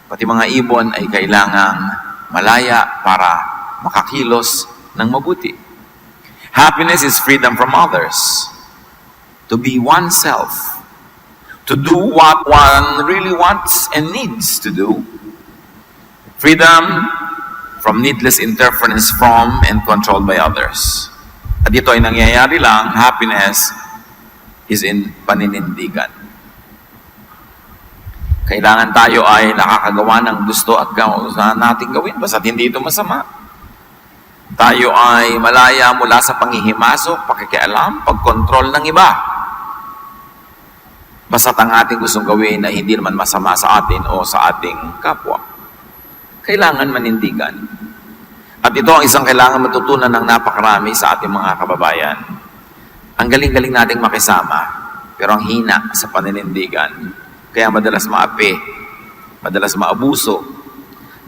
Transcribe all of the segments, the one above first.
Pati mga ibon ay kailangang malaya para makakilos ng mabuti. Happiness is freedom from others. To be oneself. To do what one really wants and needs to do. Freedom from needless interference from and controlled by others. At ito ay nangyayari lang, happiness is in paninindigan. Kailangan tayo ay nakakagawa ng gusto at gusto natin gawin basta't hindi ito masama. Tayo ay malaya mula sa panghihimasok, pakikialam, pagkontrol ng iba. Basta't ang ating gustong gawin ay hindi naman masama sa atin o sa ating kapwa. Kailangan manindigan. At ito ang isang kailangan matutunan ng napakarami sa ating mga kababayan. Ang galing-galing nating makisama, pero ang hina sa paninindigan. Kaya madalas maapi, madalas maabuso,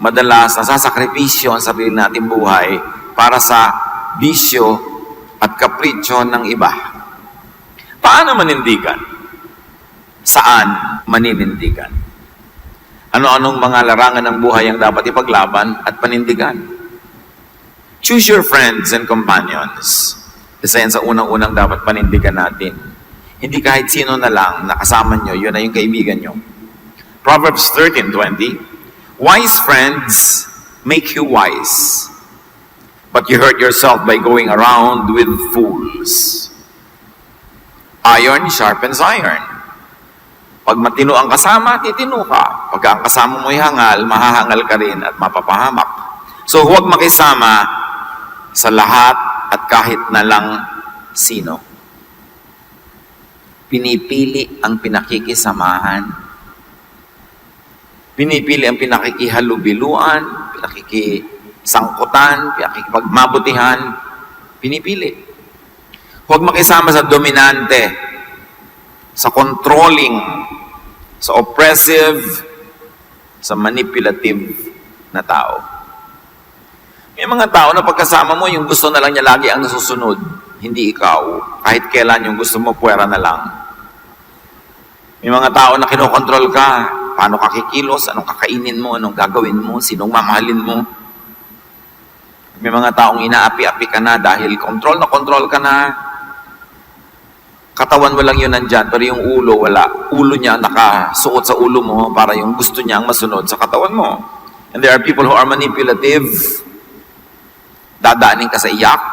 madalas nasasakripisyo ang sarili nating buhay para sa bisyo at kapritsyo ng iba. Paano manindigan? Saan maninindigan? Ano-anong mga larangan ng buhay ang dapat ipaglaban at panindigan? Choose your friends and companions. Isa yan sa unang-unang dapat panindigan natin. Hindi kahit sino na lang nakasama nyo, yun na yung kaibigan nyo. Proverbs 13:20, wise friends make you wise, but you hurt yourself by going around with fools. Iron sharpens iron. Pag matino ang kasama, titino ka. Pag ang kasama mo'y hangal, mahahangal ka rin at mapapahamak. So huwag makisama sa lahat at kahit na lang sino. Pinipili ang pinakikisamahan. Pinipili ang pinakikihalubiluan, pinakikisangkutan, pinakikipagmabutihan. Pinipili. Huwag makisama sa dominante, sa controlling, sa oppressive, sa manipulative na tao. May mga tao na pagkasama mo, yung gusto na lang niya lagi ang nasusunod, hindi ikaw. Kahit kailan yung gusto mo, puwera na lang. May mga tao na kinokontrol ka, paano ka kikilos, anong kakainin mo, anong gagawin mo, sinong mamahalin mo. May mga taong inaapi-api ka na dahil control ka na. Katawan mo lang yun nandyan, pero yung ulo, wala. Ulo niya nakasuot sa ulo mo para yung gusto niya ang masunod sa katawan mo. And there are people who are manipulative. Dadaanin ka sa iyak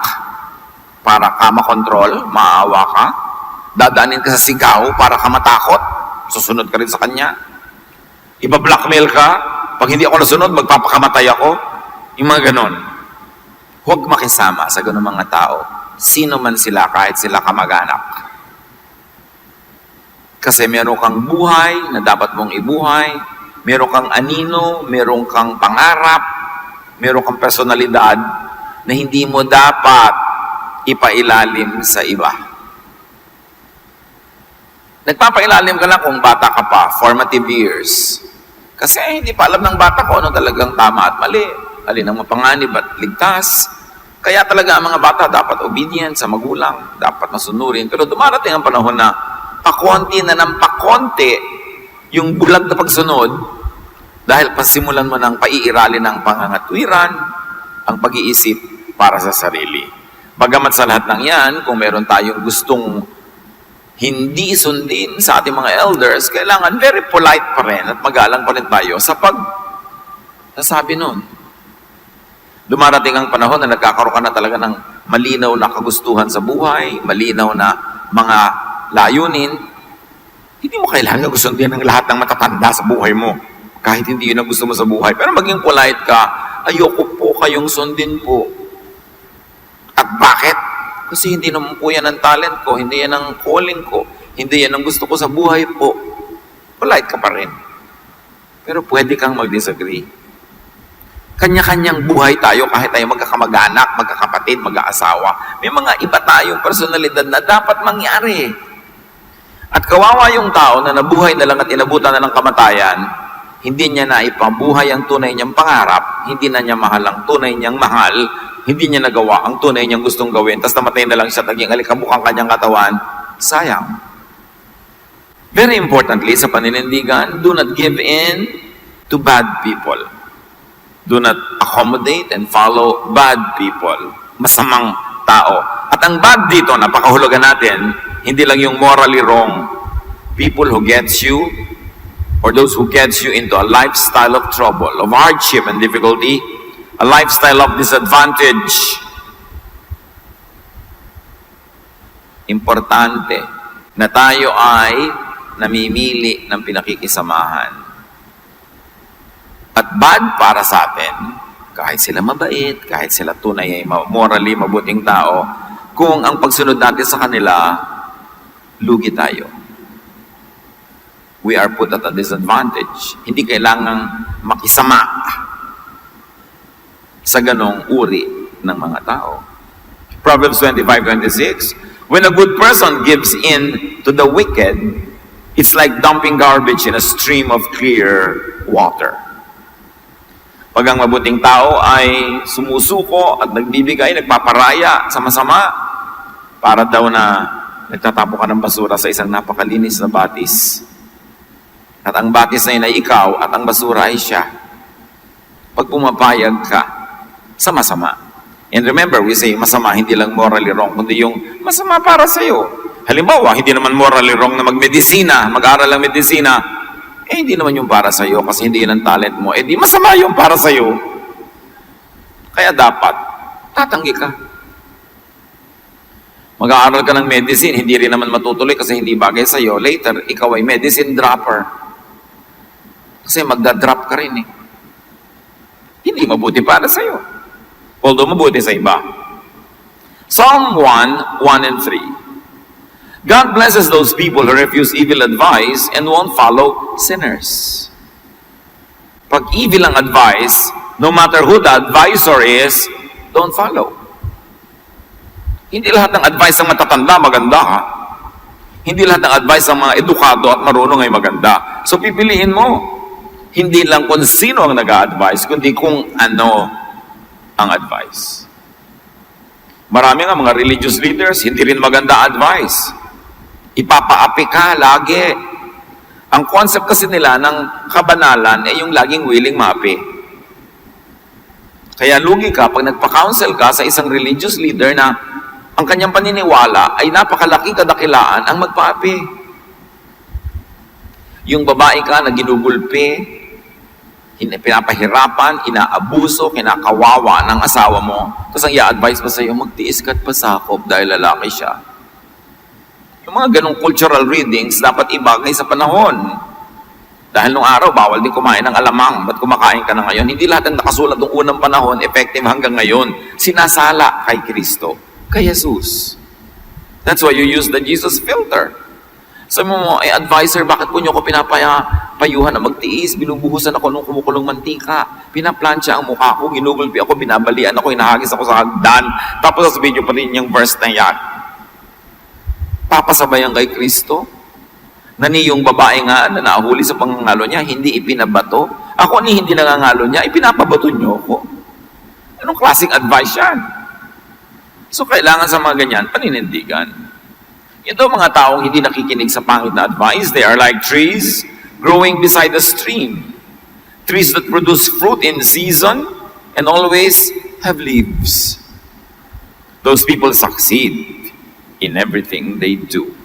para ka makontrol, maawa ka. Dadaanin ka sa sigaw para ka matakot. Susunod ka rin sa kanya. Iba-blackmail ka. Pag hindi ako nasunod, magpapakamatay ako. Yung mga ganon. Huwag makisama sa ganon mga tao. Sino man sila, kahit sila kamag-anak. Kasi meron kang buhay na dapat mong ibuhay, meron kang anino, meron kang pangarap, meron kang personalidad na hindi mo dapat ipailalim sa iba. Nagpapailalim ka lang kung bata ka pa, formative years. Kasi hindi pa alam ng bata ko ano talagang tama at mali, alin ang mapanganib at ligtas. Kaya talaga ang mga bata dapat obedient sa magulang, dapat masunurin. Pero dumarating ang panahon na pakonti na ng pakonti yung bulag na pagsunod dahil pasimulan mo ng paiiralin ng pangangatwiran ang pag-iisip para sa sarili. Bagamat sa lahat ng yan, kung meron tayong gustong hindi sundin sa ating mga elders, kailangan very polite pa rin at magalang pa rin tayo sa pagsasabi nun. Dumarating ang panahon na nagkakaroon ka na talaga ng malinaw na kagustuhan sa buhay, malinaw na mga layunin, hindi mo kailangan gustundin ng lahat ng matatanda sa buhay mo. Kahit hindi yun ang gusto mo sa buhay. Pero maging polite ka, ayoko po kayong sundin po. At bakit? Kasi hindi naman po yan ang talent ko, hindi yan ang calling ko, hindi yan ang gusto ko sa buhay po. Polite ka pa rin. Pero pwede kang mag-disagree. Kanya-kanyang buhay tayo kahit tayo magkakamag-anak, magkakapatid, mag-aasawa. May mga iba tayong personalidad na dapat mangyari. At kawawa yung tao na nabuhay na lang at inabutan na ng kamatayan, hindi niya na ipabuhay ang tunay niyang pangarap, hindi na niya mahal ang tunay niyang mahal, hindi niya nagawa ang tunay niyang gustong gawin, tapos namatay na lang siya at naging alikabok ang kanyang katawan, sayang. Very importantly, sa paninindigan, do not give in to bad people. Do not accommodate and follow bad people. Masamang tao. At ang bad dito, napakahulugan natin, hindi lang yung morally wrong. People who gets you, or those who gets you into a lifestyle of trouble, of hardship and difficulty, a lifestyle of disadvantage. Importante na tayo ay namimili ng pinakikisamahan. At bad para sa atin, kahit sila mabait, kahit sila tunay ay morally mabuting tao, kung ang pagsunod natin sa kanila, lugi tayo. We are put at a disadvantage. Hindi kailangang makisama sa ganong uri ng mga tao. Proverbs 25:26, when a good person gives in to the wicked, it's like dumping garbage in a stream of clear water. Pag ang mabuting tao ay sumusuko at nagbibigay, nagpaparaya sa masama, para daw na nagtatapo ka ng basura sa isang napakalinis na batis. At ang batis na yun ay ikaw at ang basura ay siya. Pag pumapayag ka sa masama. And remember, we say masama, hindi lang morally wrong, kundi yung masama para sa'yo. Halimbawa, hindi naman morally wrong na magmedisina, mag-aral ng medisina, hindi naman yung para sa'yo kasi hindi yun ang talent mo. Di masama yung para sa'yo. Kaya dapat, tatanggi ka. Mag-aaral ka ng medicine, hindi rin naman matutuloy kasi hindi bagay sa'yo. Later, ikaw ay medicine dropper. Kasi magda-drop ka rin eh. Hindi mabuti para sa'yo. Although mabuti sa iba. Psalm 1:1 and 3. God blesses those people who refuse evil advice and won't follow sinners. Pag evil ang advice, no matter who the advisor is, don't follow. Hindi lahat ng advice ng matatanda maganda ha. Hindi lahat ng advice ng mga edukado at marunong ay maganda. So pipiliin mo. Hindi lang kung sino ang nag-a-advise, kundi kung ano ang advice. Marami nga mga religious leaders, hindi rin maganda advice. Ipapaapi ka lagi. Ang concept kasi nila ng kabanalan ay yung laging willing maapi. Kaya lugi ka pag nagpa-counsel ka sa isang religious leader na ang kanyang paniniwala ay napakalaki kadakilaan ang magpaapi. Yung babae ka na ginugulpi, pinapahirapan, inaabuso, kinakawawa ng asawa mo, tapos ang i-advise pa sa'yo, magtiis ka't pasakop dahil lalaki siya. Yung mga ganong cultural readings, dapat ibagay sa panahon. Dahil nung araw, bawal din kumain ng alamang. Ba't kumakain ka na ngayon? Hindi lahat ng nakasulat ng unang panahon, effective hanggang ngayon. Sinasala kay Kristo, kay Jesus. That's why you use the Jesus filter. Sabi mo, advisor, bakit po niyo ako pinapayuhan na magtiis? Binubuhusan ako nung kumukulong mantika. Pinaplansya ang mukha ko, ginugulpi ako, binabalian ako, hinahagis ako sa hagdan. Tapos sa video pa rin yung verse na yan. Papasabayan kay Kristo? Na niyong babae nga na nahuli sa pangangalo niya, hindi ipinabato. Ako ni hindi nangangalo niya, ipinapabato niyo ako. Anong klaseng advice yan? So kailangan sa mga ganyan, paninindigan. Ito mga taong hindi nakikinig sa pangit na advice, they are like trees growing beside a stream. Trees that produce fruit in season and always have leaves. Those people succeed in everything they do.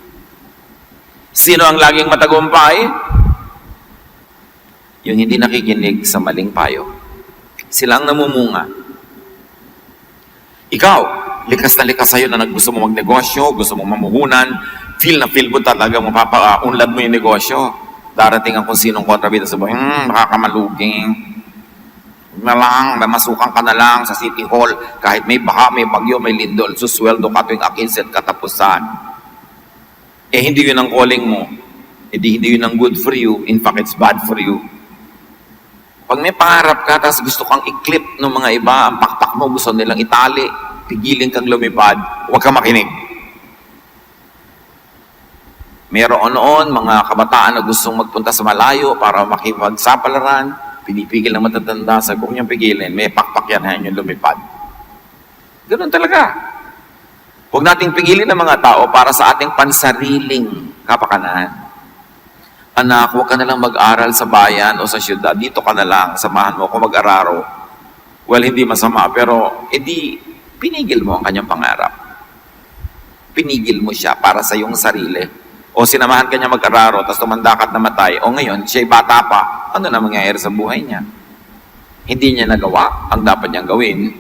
Sino ang laging matagumpay? Yung hindi nakikinig sa maling payo. Silang namumunga. Ikaw, likas na likas sa'yo na gusto mo magnegosyo, gusto mo mamuhunan, feel mo talaga mapapaunlad mo yung negosyo. Darating ang kung sinong kontrabida sa buhay, makakamaluging. Na lang, masukan ka na lang sa City Hall, kahit may baha, may bagyo, may lindol, susweldo ka tuwing akinset katapusan. Hindi yun ang calling mo. Hindi yun ang good for you. In fact, it's bad for you. Pag may pangarap ka, tapos gusto kang i-clip ng mga iba, ang pakpak mo, gusto nilang itali, pigilin kang lumipad, huwag kang makinig. Meron noon, mga kabataan na gustong magpunta sa malayo para makipagsapalaran, pinipigil ng matatanda, sabi ko niyang pigilin, may pakpak yan, hayan yung lumipad. Ganun talaga. Huwag nating pigilin ng mga tao para sa ating pansariling kapakanan. Anak, huwag ka na lang mag-aral sa bayan o sa syudad. Dito ka na lang, samahan mo ako mag-araro. Well, hindi masama, pero edi pinigil mo ang kanyang pangarap. Pinigil mo siya para sa iyong sarili. O sinamahan ka niya mag-araro, tapos tumanda ka at namatay. O ngayon, siya'y bata pa. Ano na mangyayari sa buhay niya? Hindi niya nagawa ang dapat niyang gawin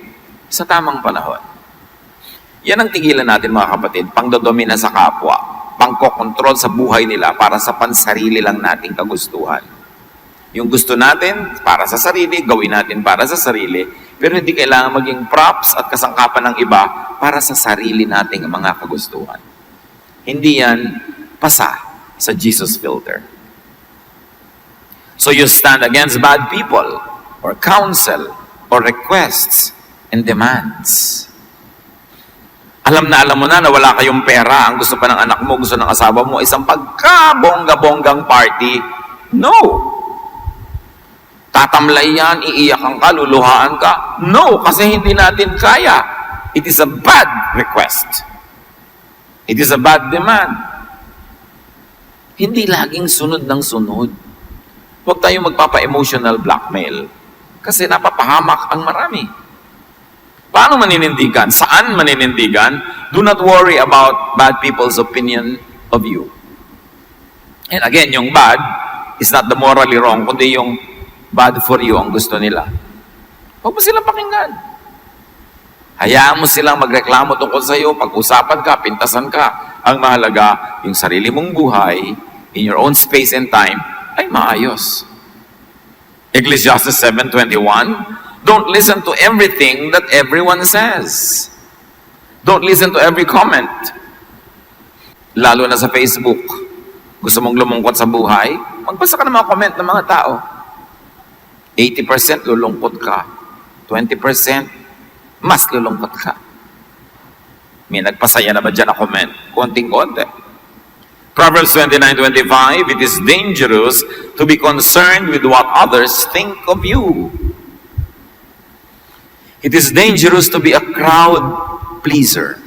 sa tamang panahon. Yan ang tigilan natin, mga kapatid, pangdodomina sa kapwa, pangkokontrol sa buhay nila para sa pansarili lang nating kagustuhan. Yung gusto natin para sa sarili, gawin natin para sa sarili, pero hindi kailangan maging props at kasangkapan ng iba para sa sarili nating mga kagustuhan. Hindi yan pasa sa Jesus filter. So you stand against bad people or counsel or requests and demands. Alam mo na wala kayong pera, ang gusto pa ng anak mo, gusto ng asawa mo, isang pagkabongga-bonggang party. No! Tatamlay yan, iiyakan ka, luluhaan ka. No, kasi hindi natin kaya. It is a bad request. It is a bad demand. Hindi laging sunod ng sunod. Huwag tayong magpapa-emotional blackmail. Kasi napapahamak ang marami. Paano maninindigan? Saan maninindigan? Do not worry about bad people's opinion of you. And again, yung bad is not the morally wrong, kundi yung bad for you ang gusto nila. Huwag mo silang pakinggan. Hayaan mo silang magreklamo tungkol sa iyo, pag-usapan ka, pintasan ka. Ang mahalaga, yung sarili mong buhay, in your own space and time, ay maayos. Ecclesiastes 7:21, don't listen to everything that everyone says. Don't listen to every comment. Lalo na sa Facebook. Gusto mong lumungkot sa buhay? Magbasa ka ng mga comment ng mga tao. 80% lulungkot ka. 20% mas lulungkot ka. May nagpasaya na ba dyan na comment? Konting-konti. Proverbs 29:25, it is dangerous to be concerned with what others think of you. It is dangerous to be a crowd pleaser.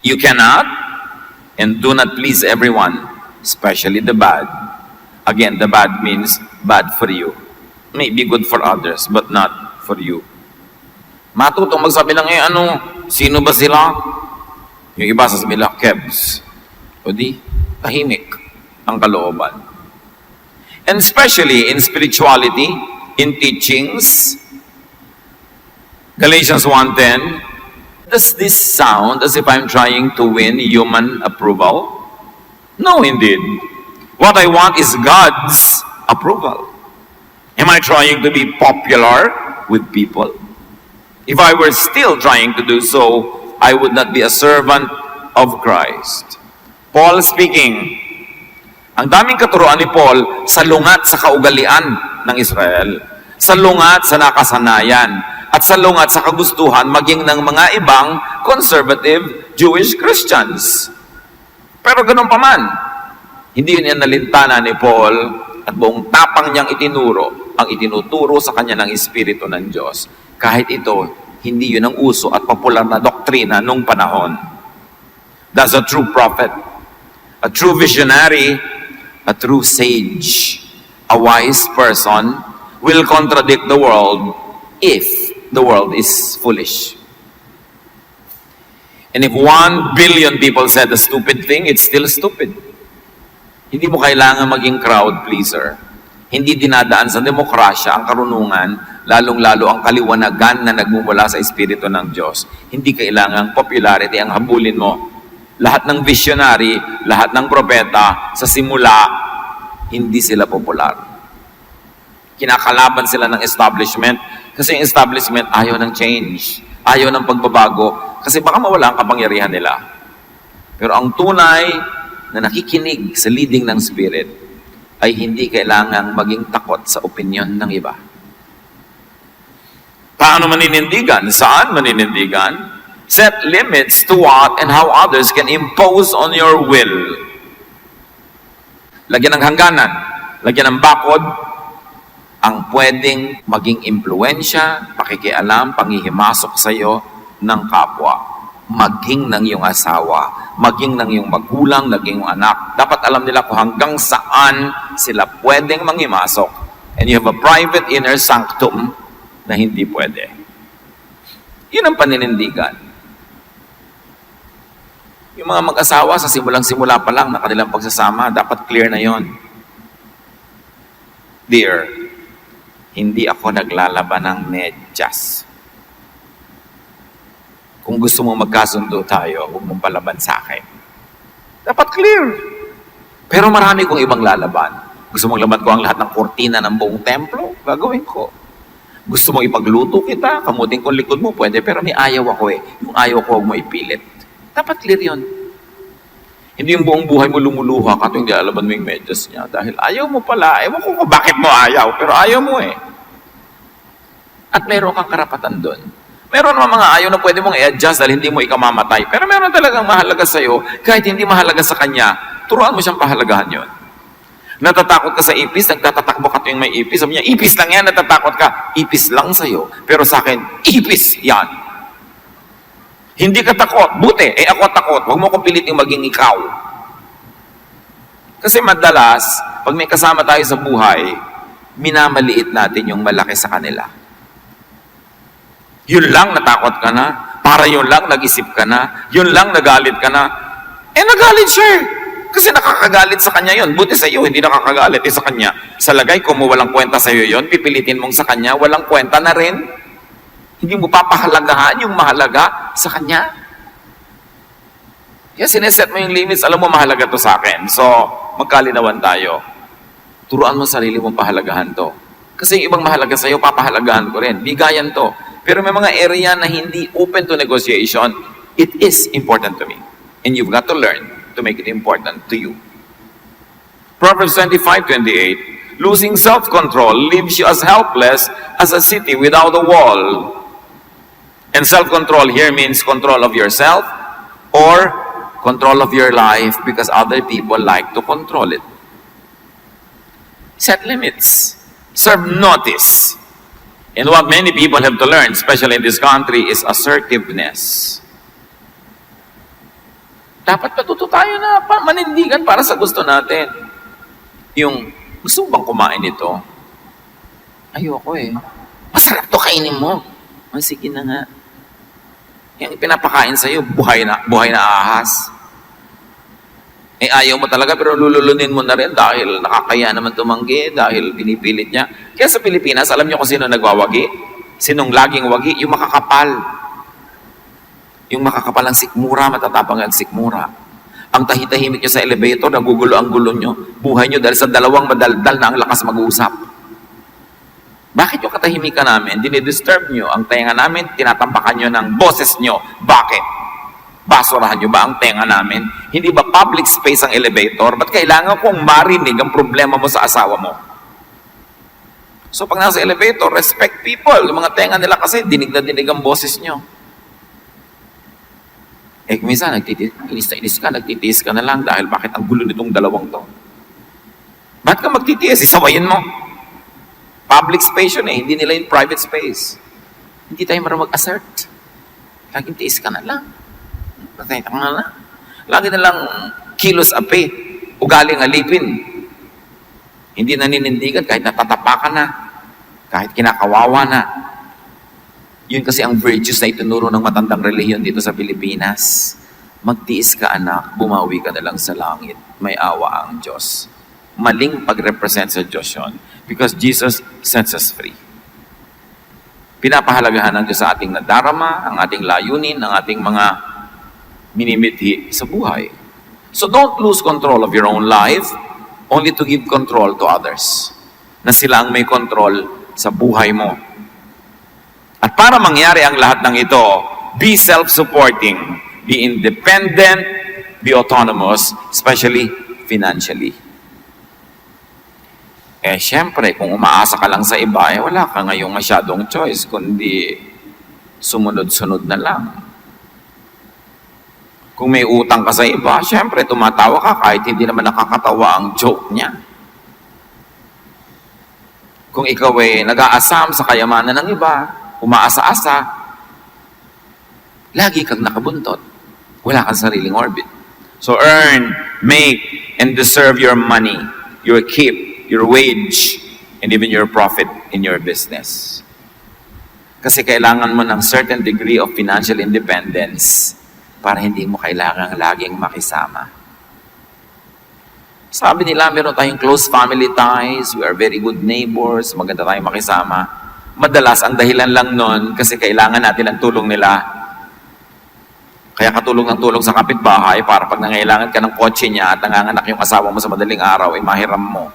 You cannot and do not please everyone, especially the bad. Again, the bad means bad for you. Maybe good for others, but not for you. Matutong magsabi lang, sino ba sila? Yung iba sasabi lang, Kebs. O di, tahimik ang kalooban. And especially in spirituality, in teachings, Galatians 1:10, does this sound as if I'm trying to win human approval? No, indeed. What I want is God's approval. Am I trying to be popular with people? If I were still trying to do so, I would not be a servant of Christ. Paul speaking, ang daming katuruan ni Paul sa lungat sa kaugalian ng Israel, sa lungat sa nakasanayan, at sa lungat sa kagustuhan maging ng mga ibang conservative Jewish Christians. Pero ganun pa man, hindi yun nalintana ni Paul at buong tapang niyang itinuro ang itinuturo sa kanya ng Espiritu ng Diyos. Kahit ito, hindi yun ang uso at popular na doktrina nung panahon. That's a true prophet, a true visionary, a true sage, a wise person will contradict the world if the world is foolish. And if 1 billion people said a stupid thing, it's still stupid. Hindi mo kailangan maging crowd pleaser. Hindi dinadaan sa demokrasya ang karunungan, lalong-lalo ang kaliwanagan na nagmumula sa Espiritu ng Diyos. Hindi kailangan popularity ang habulin mo. Lahat ng visionary, lahat ng propeta, sa simula, hindi sila popular. Kinakalaban sila ng establishment kasi yung establishment ayaw ng change, ayaw ng pagbabago kasi baka mawala ang kapangyarihan nila. Pero ang tunay na nakikinig sa leading ng Spirit ay hindi kailangang maging takot sa opinion ng iba. Paano maninindigan? Saan maninindigan? Set limits to what and how others can impose on your will. Lagyan ng hangganan, lagyan ng bakod, ang pwedeng maging impluensya, pakikialam, panghihimasok sa iyo ng kapwa. maging ng iyong asawa, maging ng iyong magulang, naging iyong anak. Dapat alam nila kung hanggang saan sila pwedeng mangimasok. And you have a private inner sanctum na hindi pwede. Yun ang paninindigan. Yung mga mag-asawa sa simulang-simula pa lang na kanilang pagsasama, dapat clear na yon. Dear, hindi ako naglalaban ng medyas. Kung gusto mo magkasundo tayo, huwag mong palaban sa akin. Dapat clear. Pero marami kong ibang lalaban. Gusto mong laban ko ang lahat ng kortina ng buong templo? Gagawin ko. Gusto mong ipagluto kita? Kamutin ko likod mo? Pwede. Pero may ayaw ako eh. Yung ayaw ko, huwag mo ipilit. Dapat clear yun. Hindi yung buong buhay mo lumuluha ka tuwing lalaban mo yung medyas niya. Dahil ayaw mo pala. Ewan ko kung bakit mo ayaw. Pero ayaw mo eh. At meron kang karapatan doon. Meron naman mga ayaw na pwede mong i-adjust dahil hindi mo ikamamatay. Pero meron talagang mahalaga sa'yo, kahit hindi mahalaga sa kanya, turuan mo siyang pahalagahan yun. Natatakot ka sa ipis, nagtatatakbo ka tuwing may ipis. Sabi niya, ipis lang yan, natatakot ka. Ipis lang sa'yo. Pero sa akin, ipis yan. Hindi ka takot. Buti, ako takot. Huwag mo kong piliting maging ikaw. Kasi madalas, pag may kasama tayo sa buhay, minamaliit natin yung malaki sa kanila. Yun lang natakot ka na. Para yun lang nag-isip ka na. Yun lang nagalit ka na. Nagalit siya eh. Kasi nakakagalit sa kanya yun. Buti sa iyo, hindi nakakagalit sa kanya. Sa lagay, kung walang kwenta sa iyo yun, pipilitin mong sa kanya, walang kwenta na rin. Hindi mo papahalagahan yung mahalaga sa kanya. Kaya sineset mo yung limits, alam mo mahalaga to sa akin. So, magkalinawan tayo. Turuan mo sarili mong pahalagahan to. Kasi yung ibang mahalaga sa iyo, papahalagahan ko rin. Bigayan to. Pero may mga area na hindi open to negotiation, it is important to me. And you've got to learn to make it important to you. Proverbs 25:28, losing self-control leaves you as helpless as a city without a wall. And self-control here means control of yourself or control of your life because other people like to control it. Set limits. Serve notice. And what many people have to learn, especially in this country, is assertiveness. Dapat matuto tayo na manindigan para sa gusto natin. Yung, gusto mo bang kumain ito? Ayoko eh. Masarap to, kainin mo. Sige na nga. Yung pinapakain sa'yo, buhay na ahas. Ayaw mo talaga pero lululunin mo na rin dahil nakakaya naman tumanggi, dahil pinipilit niya. Kaya sa Pilipinas, alam niyo kung sino nagwawagi? Sinong laging wagi? Yung makakapal. Yung makakapal ang sikmura, matatapang ang sikmura. Ang tahitahimik niyo sa elevator, nagugulo ang gulo niyo. Buhay niyo dahil sa dalawang madaldal na ang lakas mag-uusap. Bakit yung katahimikan namin? Dinidisturb niyo ang tenga namin, tinatampakan niyo ng boses niyo. Bakit? Basurahan nyo ba ang tenga namin? Hindi ba public space ang elevator? Ba't kailangan kong marinig ang problema mo sa asawa mo? So pag nasa elevator, respect people. Yung mga tenga nila kasi dinig na dinig ang boses nyo. Minsan, inis ka, nagtitiis ka na lang dahil bakit ang gulo nitong dalawang to? Ba't ka magtitiis? Isawayin mo. Public space yun eh, hindi nila yung private space. Hindi tayo marunong mag-assert. Laging tiis ka na lang. Lagi na lang kilos api, ugaling alipin. Hindi naninindigan kahit natatapakan na, kahit kinakawawa na. Yun kasi ang virtues na itinuro ng matandang relihiyon dito sa Pilipinas. Magtiis ka anak, bumawi ka na lang sa langit. May awa ang Diyos. Maling pag-represent sa Diyos yun because Jesus sets us free. Pinapahalagahan ng Diyos sa ating nadarama, ang ating layunin, ang ating mga minimithi sa buhay. So don't lose control of your own life only to give control to others. Na sila ang may control sa buhay mo. At para mangyari ang lahat ng ito, be self-supporting, be independent, be autonomous, especially financially. Siyempre, kung umaasa ka lang sa iba, wala ka ngayong masyadong choice, kundi sumunod-sunod na lang. Kung may utang ka sa iba, siyempre, tumatawa ka kahit hindi naman nakakatawa ang joke niya. Kung ikaw ay nag-aasam sa kayamanan ng iba, umaasa-asa, lagi kang nakabuntot. Wala kang sariling orbit. So earn, make, and deserve your money, your keep, your wage, and even your profit in your business. Kasi kailangan mo ng certain degree of financial independence para hindi mo kailangang laging makisama. Sabi nila, meron tayong close family ties, we are very good neighbors, maganda tayong makisama. Madalas, ang dahilan lang nun, kasi kailangan natin ang tulong nila. Kaya katulong ng tulong sa kapitbahay para pag nangailangan ka ng kotse niya at nanganganak yung asawa mo sa madaling araw, ay mahiram mo.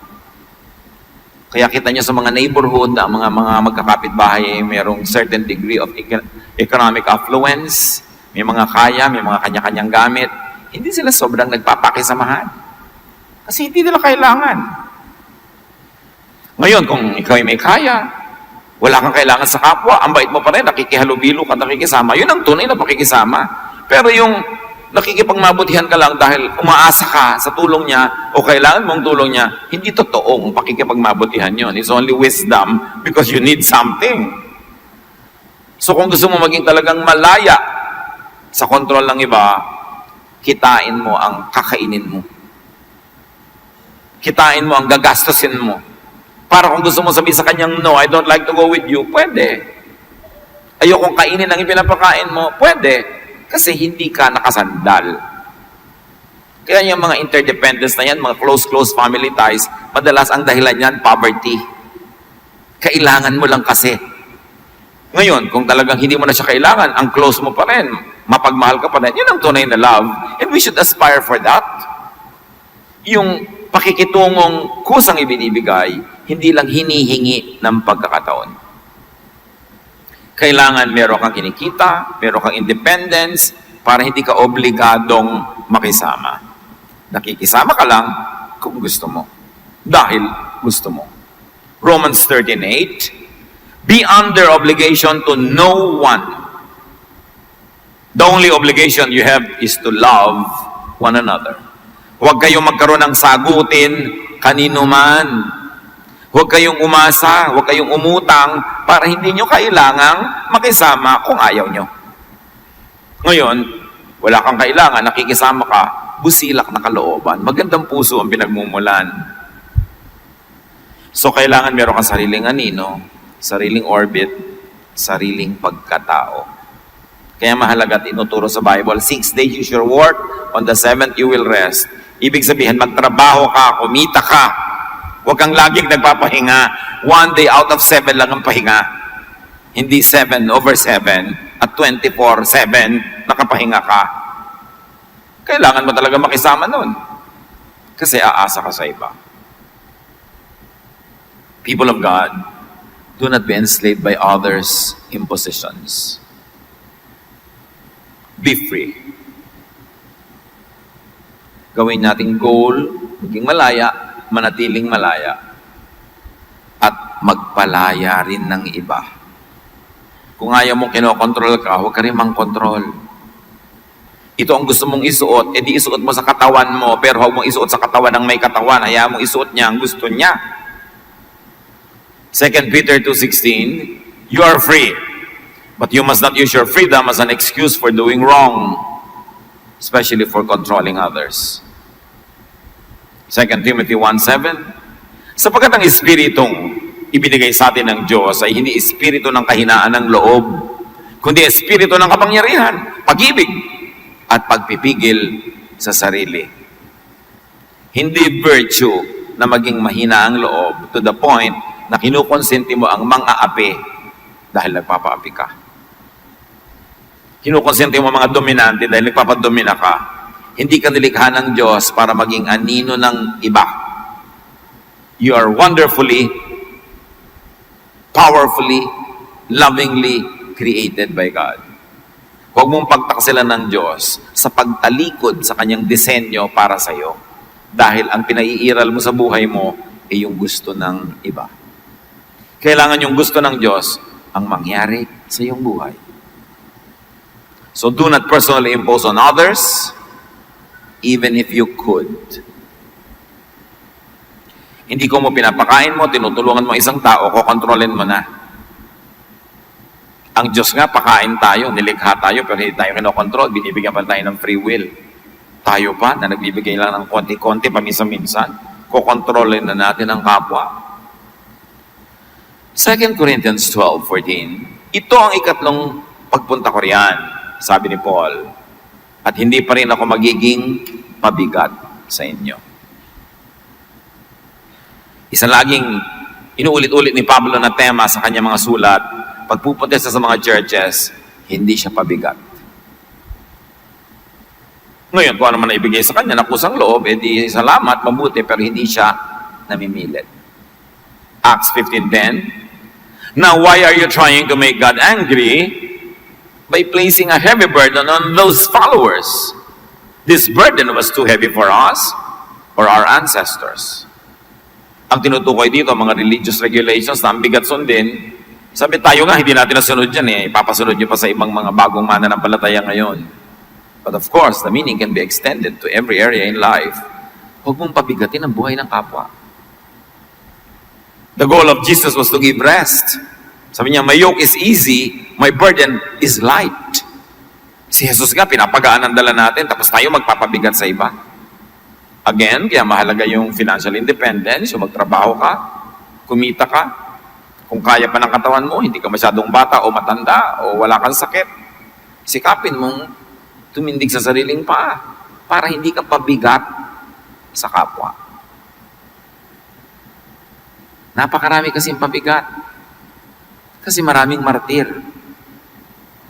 Kaya kita niyo sa mga neighborhood, ang mga magkakapitbahay, mayroong certain degree of economic affluence, may mga kaya, may mga kanya-kanyang gamit. Hindi sila sobrang nagpapakisamahan. Kasi hindi nila kailangan. Ngayon, kung ikaw ay may kaya, wala kang kailangan sa kapwa, ang bait mo pa rin, nakikihalubilo ka, nakikisama. Yun ang tunay na pakikisama. Pero yung nakikipagmabutihan ka lang dahil umaasa ka sa tulong niya o kailangan mong tulong niya, hindi totoong pakikipagmabutihan yun. It's only wisdom because you need something. So kung gusto mo maging talagang malaya sa kontrol ng iba, kitain mo ang kakainin mo. Kitain mo ang gagastusin mo. Para kung gusto mo sabihin sa kanyang, no, I don't like to go with you, pwede. Ayokong kainin ang ipinapakain mo, pwede. Kasi hindi ka nakasandal. Kaya yung mga interdependence na yan, mga close family ties, madalas ang dahilan yan, poverty. Kailangan mo lang kasi. Ngayon, kung talagang hindi mo na siya kailangan, ang close mo pa rin, mapagmahal ka pa rin, yun ang tunay na love. And we should aspire for that. Yung pakikitungong kusang ibinibigay, hindi lang hinihingi ng pagkakataon. Kailangan meron kang kinikita, meron kang independence, para hindi ka obligadong makisama. Nakikisama ka lang kung gusto mo. Dahil gusto mo. Romans 13:8, be under obligation to no one. The only obligation you have is to love one another. Huwag kayong magkaroon ng sagutin kanino man. Huwag kayong umasa, huwag kayong umutang para hindi nyo kailangang makisama kung ayaw nyo. Ngayon, wala kang kailangan, nakikisama ka, busilak na kalooban. Magandang puso ang pinagmumulan. So, kailangan meron kang sariling anino, sariling orbit, sariling pagkatao. Kaya mahalaga at inuturo sa Bible, 6 days you shall work, on the 7th you will rest. Ibig sabihin, magtrabaho ka, kumita ka. Huwag kang laging nagpapahinga. 1 day out of 7 lang ang pahinga. Hindi 7/7 at 24/7 nakapahinga ka. Kailangan mo talaga makisama nun. Kasi aasa ka sa iba. People of God, do not be enslaved by others' impositions. Be free. Gawin nating goal, maging malaya, manatiling malaya, at magpalaya rin ng iba. Kung ayaw mong kinokontrol ka, huwag ka rin mang-kontrol. Ito ang gusto mong isuot, edi isuot mo sa katawan mo, pero huwag mong isuot sa katawan ng may katawan, hayaan mong isuot niya ang gusto niya. 2 Peter 2:16, you are free, but you must not use your freedom as an excuse for doing wrong, especially for controlling others. 2 Timothy 1:7, sapagkat ang espiritong ibinigay sa atin ng Diyos ay hindi espiritu ng kahinaan ng loob, kundi espiritu ng kapangyarihan, pag-ibig, at pagpipigil sa sarili. Hindi virtue na maging mahina ang loob to the point na kinukonsente mo ang mang-aapi dahil nagpapaapi ka. Kinukonsente mo mga dominante dahil nagpapadomina ka. Hindi ka nilikha ng Diyos para maging anino ng iba. You are wonderfully, powerfully, lovingly created by God. Huwag mong pagtaksilan ng Diyos sa pagtalikod sa kanyang disenyo para sa iyo. Dahil ang pinaiiral mo sa buhay mo ay yung gusto ng iba. Kailangan yung gusto ng Diyos ang mangyari sa iyong buhay. So do not personally impose on others, even if you could. Hindi ko mo pinapakain mo, tinutulungan mo isang tao, kokontrolin mo na. Ang Diyos nga, pakain tayo, nilikha tayo, pero hindi tayo kinokontrol, binibigyan pa tayo ng free will. Tayo pa, na nagbibigay lang ng konti-konti, paminsan-minsan, kukontrolin na natin ang kapwa. 2 Corinthians 12:14, ito ang ikatlong pagpunta ko riyan, sabi ni Paul, at hindi pa rin ako magiging pabigat sa inyo. Isa laging inuulit-ulit ni Pablo na tema sa kanyang mga sulat, pagpupunta siya sa mga churches, hindi siya pabigat. Ngayon, kung ano man naibigay sa kanya, nakusang loob, edi salamat, mabuti, pero hindi siya namimilit. Acts 15:10, now why are you trying to make God angry by placing a heavy burden on those followers? This burden was too heavy for us or our ancestors. Ang tinutukoy dito, mga religious regulations na ang bigat sundin, sabi tayo nga, hindi natin nasunod yan eh. Ipapasunod nyo pa sa ibang mga bagong mananampalataya ngayon. But of course, the meaning can be extended to every area in life. Huwag mong pabigatin ang buhay ng kapwa. The goal of Jesus was to give rest. Sabi niya, my yoke is easy, my burden is light. Si Jesus nga, pinapagaan ang dala natin, tapos tayo magpapabigat sa iba. Again, kaya mahalaga yung financial independence, yung magtrabaho ka, kumita ka. Kung kaya pa ng katawan mo, hindi ka masyadong bata o matanda o wala kang sakit, sikapin mong tumindig sa sariling paa para hindi ka pabigat sa kapwa. Napakarami kasing pabigat. Kasi maraming martir.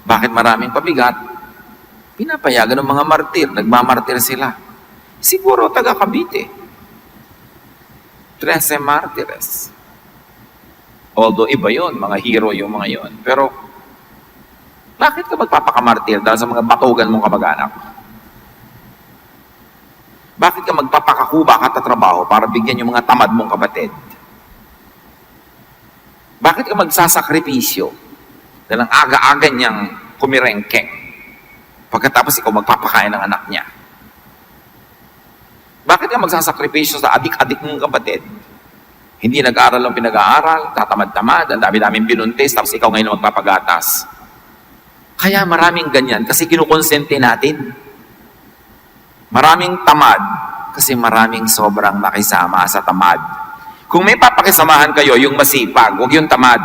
Bakit maraming pabigat? Pinapayagan ng mga martir, nagmamartir sila. Siguro taga Cavite. 13 martires. Although iba yon, mga hero yung mga yon. Pero, bakit ka magpapakamartir dahil sa mga batugan mong kamag-anak? Bakit ka magpapakakuba ka trabaho para bigyan yung mga tamad mong kapatid? Bakit ka magsasakripisyo dahil ang aga-aga niyang kumirengkeng pagkatapos ikaw magpapakain ng anak niya? Bakit ka magsasakripisyo sa adik-adik mong kapatid? Hindi nag-aaral ang pinag-aaral, tatamad-tamad, ang dami-daming binuntis, tapos ikaw ngayon magpapagatas. Kaya maraming ganyan, kasi kinukonsente natin. Maraming tamad, kasi maraming sobrang nakisama sa tamad. Kung may papakisamahan kayo, yung masipag, huwag yung tamad.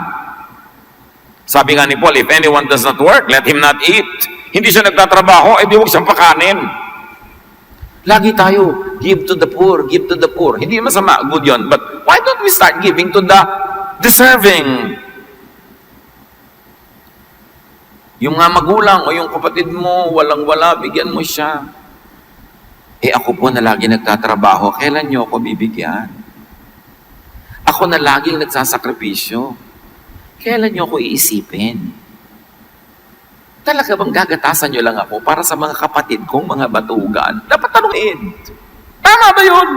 Sabi nga ni Paul, if anyone does not work, let him not eat. Hindi siya nagtatrabaho, edi huwag siyang pakanin. Lagi tayo, give to the poor, give to the poor. Hindi masama, good yun. But why don't we start giving to the deserving? Yung nga magulang o yung kapatid mo, walang-wala, bigyan mo siya. Eh ako po na lagi nagtatrabaho, kailan niyo ako bibigyan? Ako na laging nagsasakripisyo, kailan niyo ako iisipin? Talaga bang gagatasan nyo lang ako para sa mga kapatid kong mga batugan? Dapat tanungin. Tama ba yun?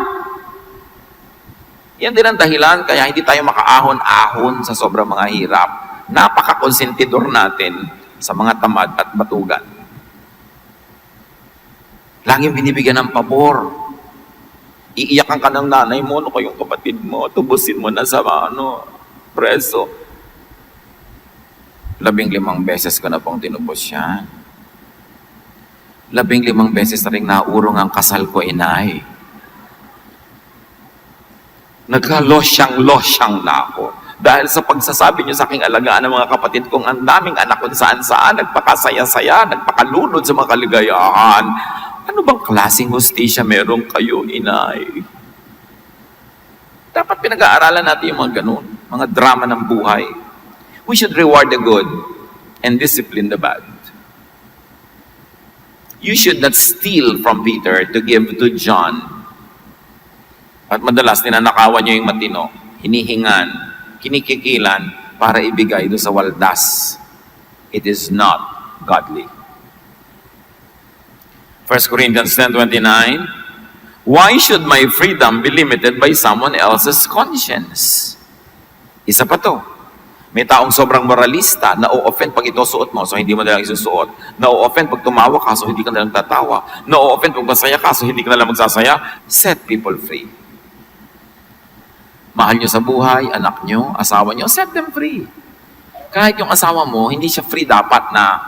Yan din ang dahilan kaya hindi tayo makaahon-ahon sa sobrang mga hirap. Napaka-konsentidor natin sa mga tamad at batugan. Laging binibigyan ng pabor. Iiyakan ka ng nanay mo, o yung kapatid mo, tubusin mo na sa preso. 15 beses ko na pong tinubos siya. 15 beses na rin naurong ang kasal ko, inay. Nagka-losyang na ako. Dahil sa pagsasabi niyo sa aking alagaan ng mga kapatid kong ang daming anak kung saan-saan, nagpakasaya-saya, nagpakalunod sa mga kaligayahan. Ano bang klaseng hustisya meron kayo, inay? Dapat pinag-aaralan natin yung mga ganun, mga drama ng buhay. We should reward the good and discipline the bad. You should not steal from Peter to give to John. At madalas ninanakawan niyo yung matino, hinihingan, kinikikilan para ibigay doon sa waldas. It is not godly. 1 Corinthians 10:29, why should my freedom be limited by someone else's conscience? Isa pa to. May taong sobrang moralista, na-o-offend pag ito suot mo, so hindi mo na lang isusuot. Na-o-offend pag tumawa ka, so hindi ka na lang tatawa. Na-o-offend pag masaya ka, so hindi ka na lang magsasaya. Set people free. Mahal nyo sa buhay, anak nyo, asawa nyo, set them free. kahit yung asawa mo, hindi siya free dapat na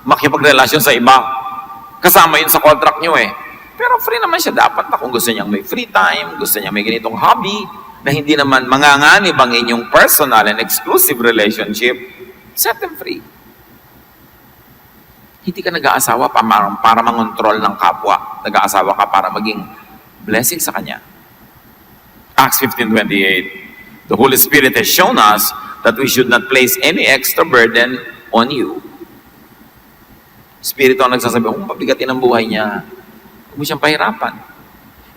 makipagrelasyon sa iba. Kasama yun sa contract nyo eh. Pero free naman siya dapat na kung gusto niyang may free time, gusto niyang may ganitong hobby, na hindi naman manganganib ang inyong personal and exclusive relationship, set them free. Hindi ka nag-aasawa para mangontrol ng kapwa. Nag-aasawa ka para maging blessing sa kanya. Acts 15:28, the Holy Spirit has shown us that we should not place any extra burden on you. Espiritu ang nagsasabi, pabigatin ang buhay niya. Huwag mo siyang pahirapan.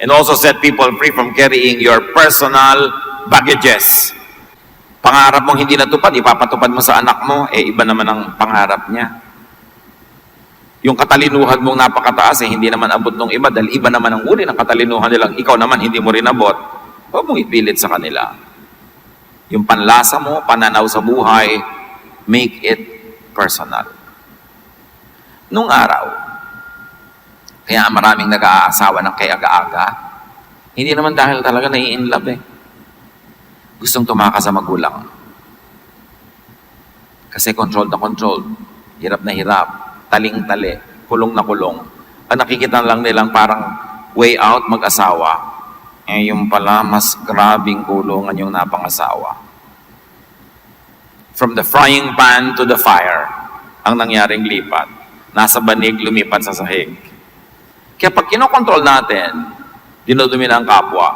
And also set people free from carrying your personal baggages. Pangarap mong hindi natupad, ipapatupad mo sa anak mo, iba naman ang pangarap niya. Yung katalinuhan mong napakataas, hindi naman abot ng iba, dahil iba naman ang uri ng katalinuhan nilang, ikaw naman hindi mo rin abot. Huwag mong ipilit sa kanila. Yung panlasa mo, pananaw sa buhay, make it personal. Nung araw, kaya maraming nag-aasawa ng kay aga-aga, hindi naman dahil talaga nai-in love eh. Gustong tumakas sa magulang. Kasi controlled na controlled, hirap na hirap, taling-tali, kulong na kulong. Ang nakikita lang nilang parang way out mag-asawa, yung pala mas grabing kulungan yung napangasawa. From the frying pan to the fire, ang nangyaring lipat. Nasa banig, lumipat sa sahig. Kaya pag kinokontrol natin, dinudumi ng kapwa,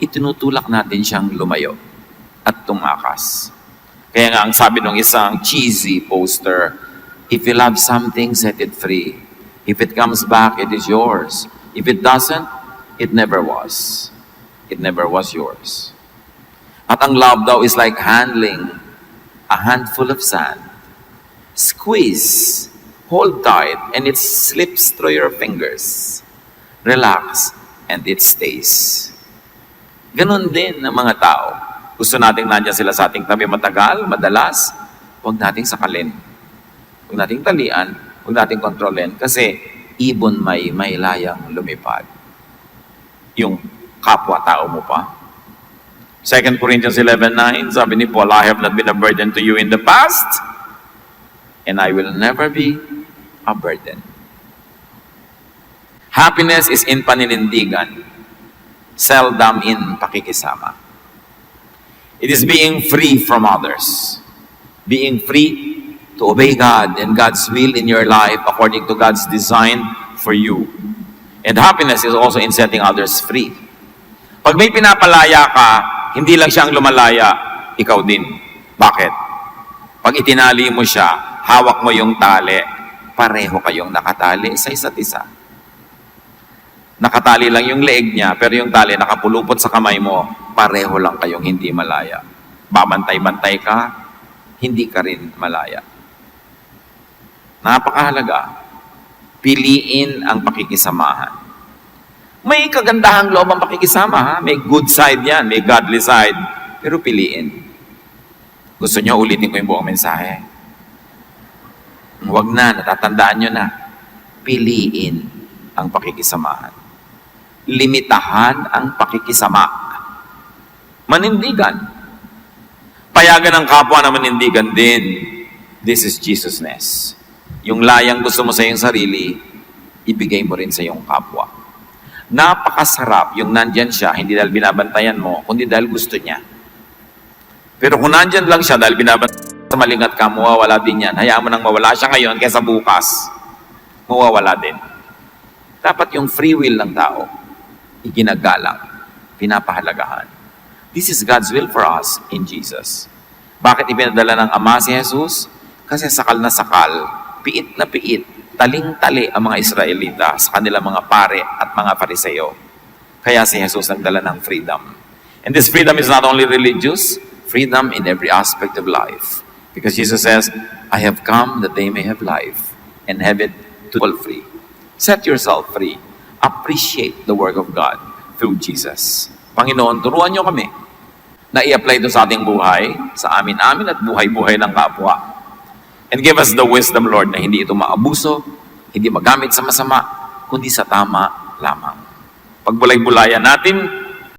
itinutulak natin siyang lumayo at tumakas. Kaya nga ang sabi ng isang cheesy poster, if you love something, set it free. If it comes back, it is yours. If it doesn't, it never was. It never was yours. At ang love daw is like handling a handful of sand. Squeeze, hold tight, and it slips through your fingers. Relax, and it stays. Ganon din ang mga tao. Gusto nating nandiyan sila sa ating tabi matagal, madalas, huwag nating sakalin. Huwag nating talian, huwag nating kontrolin, kasi ibon may layang lumipad. Yung kapwa-tao mo pa. 2 Corinthians 11:9, sabi ni Paul, I have not been a burden to you in the past, and I will never be a burden. Happiness is in paninindigan, seldom in pakikisama. It is being free from others, being free to obey God and God's will in your life according to God's design for you. And happiness is also in setting others free. Pag may pinapalaya ka, hindi lang siyang lumalaya, ikaw din. Bakit? Pag itinali mo siya, hawak mo yung tali, pareho kayong nakatali sa isa't isa. Nakatali lang yung leeg niya, pero yung tali nakapulupot sa kamay mo, pareho lang kayong hindi malaya. Babantay-bantay ka, hindi ka rin malaya. Napakahalaga. Piliin ang pakikisamahan. May kagandahang loob ang pakikisama, ha? May good side yan, may godly side. Pero piliin. Gusto nyo, ulitin ko yung buong mensahe. Huwag na, natatandaan nyo na. Piliin ang pakikisamahan. Limitahan ang pakikisama. Manindigan. Payagan ng kapwa na manindigan din. This is Jesusness. Yung layang gusto mo sa iyong sarili, ibigay mo rin sa iyong kapwa. Napakasarap yung nandyan siya, hindi dahil binabantayan mo, kundi dahil gusto niya. Pero kung nandyan lang siya dahil binabantayan sa malingat ka, mawawala din yan. Hayaan mo nang mawala siya ngayon kaysa bukas. Mawawala din. Dapat yung free will ng tao, iginagalang, pinapahalagahan. This is God's will for us in Jesus. Bakit ipinadala ng Ama si Jesus? Kasi sakal na sakal, piit na piit, taling-tali ang mga Israelita sa kanilang mga pare at mga Fariseo. Kaya si Jesus nagdala ng freedom. And this freedom is not only religious, freedom in every aspect of life. Because Jesus says, I have come that they may have life and have it to all free. Set yourself free. Appreciate the work of God through Jesus. Panginoon, turuan niyo kami na i-apply ito sa ating buhay, sa amin-amin at buhay-buhay ng kapwa. And give us the wisdom, Lord, na hindi ito maabuso, hindi magamit sa masama, kundi sa tama lamang. Pagbulay-bulayan natin